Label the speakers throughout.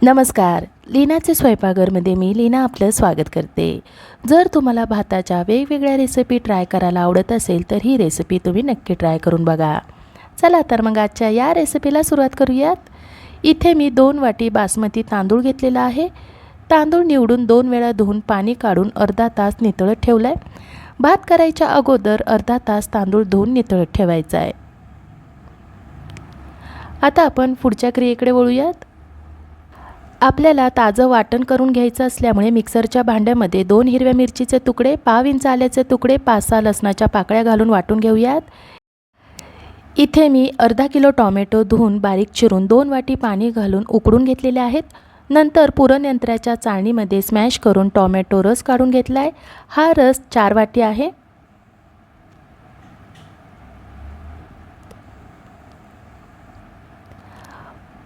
Speaker 1: नमस्कार. लीनाचे स्वयंपाकघरमध्ये मी लीना आपलं स्वागत करते. जर तुम्हाला भाताच्या वेगवेगळ्या रेसिपी ट्राय करायला आवडत असेल तर ही रेसिपी तुम्ही नक्की ट्राय करून बघा. चला तर मग आजच्या या रेसिपीला सुरुवात करूयात. इथे मी 2 वाटी बासमती तांदूळ घेतलेला आहे. तांदूळ निवडून 2 वेळा धुवून पाणी काढून अर्धा तास नितळत ठेवला आहे. भात करायच्या अगोदर अर्धा तास तांदूळ धुवून नितळत ठेवायचा आहे. आता आपण पुढच्या क्रियेकडे वळूयात. आपल्याला ताजं वाटण करून घ्यायचं असल्यामुळे मिक्सरच्या भांड्यामध्ये 2 हिरव्या मिरचीचे तुकडे, पाव इंच आल्याचे तुकडे, 5-6 लसणाच्या पाकळ्या घालून वाटून घेऊयात. इथे मी अर्धा किलो टोमॅटो धुवून बारीक चिरून 2 वाटी पाणी घालून उकडून घेतलेले आहेत. नंतर पुरण यंत्राच्या चाळणीमध्ये स्मॅश करून टोमॅटो रस काढून घेतला आहे. हा रस 4 वाटी आहे.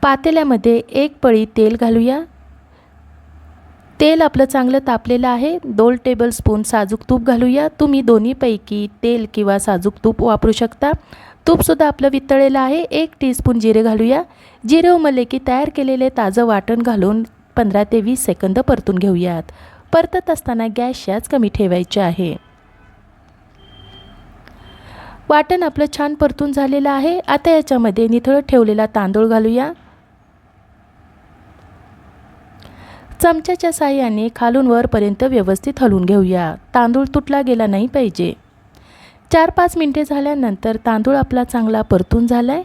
Speaker 1: पातेल्यामध्ये 1 पळी तेल घालूया. तेल आपलं चांगलं तापलेलं आहे. 2 टेबलस्पून साजूक तूप घालूया. तुम्ही दोन्हीपैकी तेल किंवा साजूक तूप वापरू शकता. तूपसुद्धा आपलं वितळलेलं आहे. 1 टीस्पून जिरे घालूया. जिरे उमलले की तयार केलेले ताजं वाटण घालून 15 ते 20 सेकंद परतून घेऊयात. परतत असताना गॅस कमी ठेवायचे आहे. वाटण आपलं छान परतून झालेलं आहे. आता याच्यामध्ये निथळत ठेवलेला तांदूळ घालूया. चमच्याच्या साहाय्याने खालून वरपर्यंत व्यवस्थित हलवून घेऊया. तांदूळ तुटला गेला नाही पाहिजे. 4-5 मिनिटे झाल्यानंतर तांदूळ आपला चांगला परतून झालाय.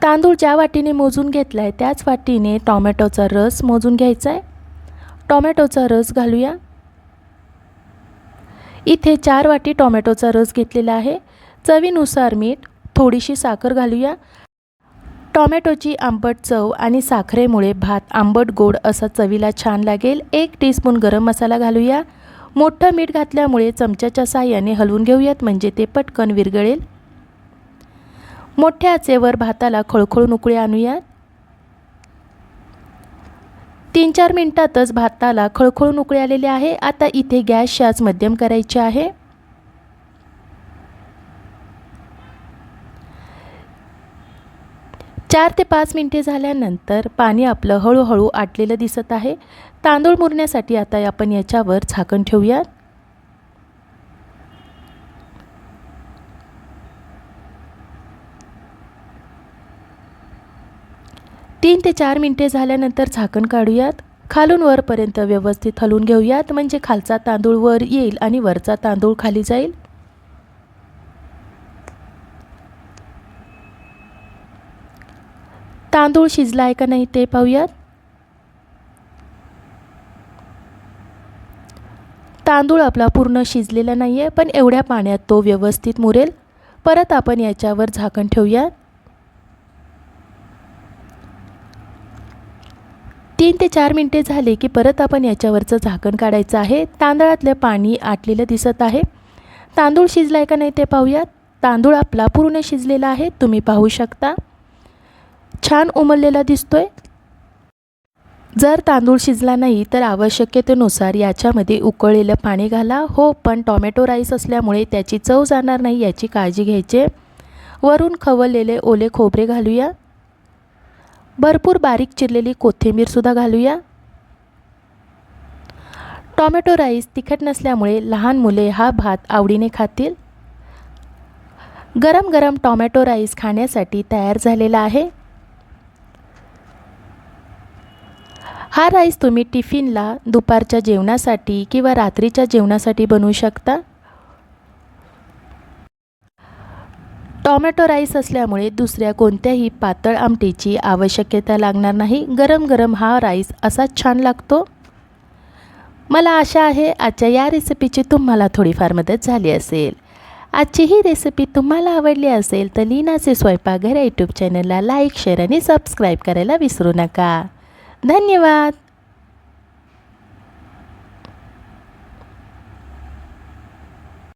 Speaker 1: तांदूळ ज्या वाटीने मोजून घेतलाय त्याच वाटीने टोमॅटोचा रस मोजून घ्यायचा आहे. टोमॅटोचा रस घालूया. इथे 4 वाटी टोमॅटोचा रस घेतलेला आहे. चवीनुसार मीठ, थोडीशी साखर घालूया. टोमॅटोची आंबट चव आणि साखरेमुळे भात आंबट गोड असा चवीला छान लागेल. 1 टीस्पून गरम मसाला घालूया. मोठं मीठ घातल्यामुळे चमच्याच्या साहाय्याने हलवून घेऊयात म्हणजे ते पटकन विरघळेल. मोठ्या आचेवर भाताला खळखळून उकळी आणूयात. 3-4 मिनिटातच भाताला खळखळून उकळी आलेली आहे. आता इथे गॅसची आच मध्यम करायची आहे. 4 ते 5 मिनिटे झाल्यानंतर पाणी आपलं हळूहळू आटलेलं दिसत आहे. तांदूळ मुरण्यासाठी आता आपण याच्यावर झाकण ठेवूयात. तीन ते 4 मिनिटे झाल्यानंतर झाकण काढूयात. खालून वरपर्यंत व्यवस्थित हलवून घेऊयात म्हणजे खालचा तांदूळ वर येईल आणि वरचा तांदूळ खाली जाईल. तांदूळ शिजला आहे का नाही ते पाहूयात. तांदूळ आपला पूर्ण शिजलेला नाही आहे पण एवढ्या पाण्यात तो व्यवस्थित मुरेल. परत आपण याच्यावर झाकण ठेवूयात. 3 ते 4 मिनिटे झाले की परत आपण याच्यावरचं झाकण काढायचं आहे. तांदळातलं पाणी आटलेलं दिसत आहे. तांदूळ शिजला आहे का नाही ते पाहूयात. तांदूळ आपला पूर्ण शिजलेला आहे. तुम्ही पाहू शकता छान उमललेला दिसतोय. जर तांदूळ शिजला नाही तर आवश्यकतेनुसार याच्यामध्ये उकळलेलं पाणी घाला. हो पण टोमॅटो राईस असल्यामुळे त्याची चव जाणार नाही याची काळजी घ्यायची. वरून खवललेले ओले खोबरे घालूया. भरपूर बारीक चिरलेली कोथिंबीरसुद्धा घालूया. टोमॅटो राईस तिखट नसल्यामुळे लहान मुले हा भात आवडीने खातील. गरम गरम टोमॅटो राईस खाण्यासाठी तयार झालेला आहे. हा राईस तुम्ही टिफिनला, दुपारच्या जेवणासाठी किंवा रात्रीच्या जेवणासाठी बनवू शकता. टोमॅटो राईस असल्यामुळे दुसऱ्या कोणत्याही पातळ आमटीची आवश्यकता लागणार नाही. गरम गरम हा राईस असाच छान लागतो. मला आशा आहे आजच्या या रेसिपीची तुम्हाला थोडीफार मदत झाली असेल. आजची ही रेसिपी तुम्हाला आवडली असेल तर लीनाचे स्वयंपाकघर यूट्यूब चॅनलला लाईक, शेअर आणि सबस्क्राईब करायला विसरू नका. धन्यवाद.